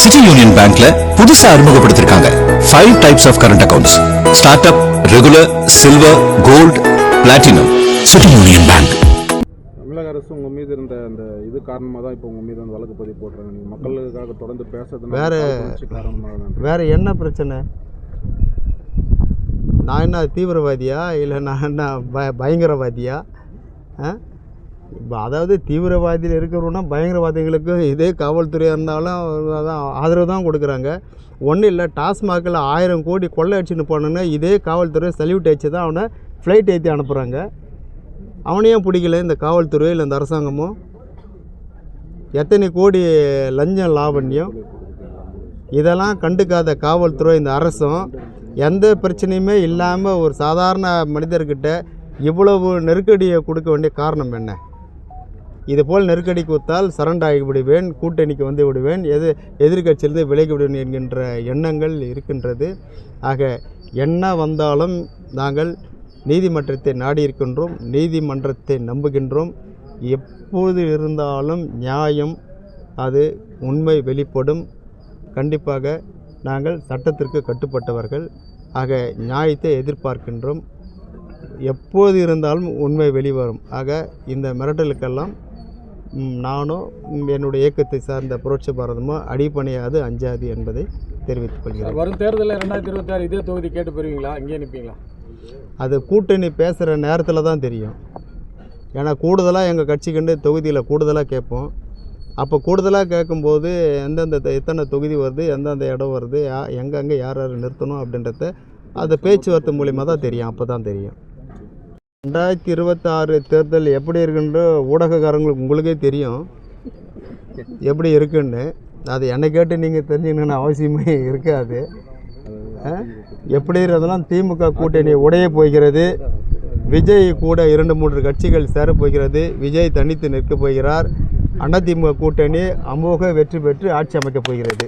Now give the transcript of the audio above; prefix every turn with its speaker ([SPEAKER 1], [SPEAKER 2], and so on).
[SPEAKER 1] City Union பேங்க்ல புதுசா அறிமுகப்படுத்திருக்காங்க 5 types of current accounts. Start up, regular, silver, gold, platinum. City Union Bank.
[SPEAKER 2] தமிழக அரசு உங்கள் மீது இருந்த அந்த இது காரணமாக தான் இப்போ உங்கள் மீது அந்த வழக்கு பதிவு போடுறாங்க. நீங்கள் மக்களுக்காக தொடர்ந்து பேசுறது
[SPEAKER 3] வேற என்ன பிரச்சனை? நான் என்ன தீவிரவாதியா இல்லை நான் என்ன பயங்கரவாதியா? இப்போ அதாவது தீவிரவாதியில் இருக்கிறோன்னா பயங்கரவாதிகளுக்கு இதே காவல்துறையாக இருந்தாலும் அதான் ஆதரவு தான் கொடுக்குறாங்க. ஒன்றும் இல்லை, டாஸ்மாகில் 1000 கோடி கொள்ளை அடிச்சுன்னு போனோன்னா இதே காவல்துறை சல்யூட் அடிச்சு தான் அவனை ஃப்ளைட் ஏற்றி அனுப்புகிறாங்க. அவனையும் பிடிக்கல இந்த காவல்துறை இல்லை இந்த அரசாங்கமும். எத்தனை கோடி லஞ்சம் லாவண்யம், இதெல்லாம் கண்டுக்காத காவல்துறை இந்த அரசும் எந்த பிரச்சனையுமே இல்லாமல் ஒரு சாதாரண மனிதர்கிட்ட இவ்வளவு நெருக்கடியை கொடுக்க வேண்டிய காரணம் என்ன? இதுபோல் நெருக்கடி கொடுத்தால் சரண்டாகி விடுவேன், கூட்டணிக்கு வந்து விடுவேன், எதிர்கட்சியிலிருந்து விலகி விடுவேன் என்கின்ற எண்ணங்கள் இருக்கின்றது. ஆக என்ன வந்தாலும் நாங்கள் நீதிமன்றத்தை நாடி இருக்கின்றோம், நீதிமன்றத்தை நம்புகின்றோம். எப்போது இருந்தாலும் நியாயம், அது உண்மை வெளிப்படும். கண்டிப்பாக நாங்கள் சட்டத்திற்கு கட்டுப்பட்டவர்கள். ஆக நியாயத்தை எதிர்பார்க்கின்றோம். எப்போது இருந்தாலும் உண்மை வெளிவரும். ஆக இந்த மிரட்டலுக்கெல்லாம் நானும் என்னுடைய இயக்கத்தை சார்ந்த புரட்சி பாரதமோ அடிப்பணியாது, அஞ்சாது என்பதை தெரிவித்துக் கொள்கிறேன்.
[SPEAKER 2] வரும் தேர்தலில் 2026 இதே தொகுதி கேட்டு பெறுவீங்களா, இங்கே நிற்பீங்களா?
[SPEAKER 3] அது கூட்டணி பேசுகிற நேரத்தில் தான் தெரியும். ஏன்னா கூடுதலாக எங்கள் கட்சிக்கண்டு தொகுதியில் கூடுதலாக கேட்போம். அப்போ கூடுதலாக கேட்கும்போது எத்தனை தொகுதி வருது, எந்தெந்த இடம் வருது, எங்கெங்கே யார் யார் நிறுத்தணும் அப்படின்றத அது பேச்சுவார்த்தை மூலிமா தான் தெரியும். அப்போ தான் தெரியும். 2026 தேர்தல் எப்படி இருக்குன்ற ஊடகக்காரங்களுக்கு உங்களுக்கே தெரியும் எப்படி இருக்குன்னு. அது என்னை கேட்டு நீங்கள் தெரிஞ்சுக்கணுன்னு அவசியமே இருக்காது. எப்படி இருக்கிறதெல்லாம் திமுக கூட்டணி உடைய போகிறது. விஜய் கூட 2-3 கட்சிகள் சேரப்போகிறது. விஜய் தனித்து நிற்கப் போகிறார். அதிமுக கூட்டணி அமோக வெற்றி பெற்று ஆட்சி அமைக்கப் போகிறது.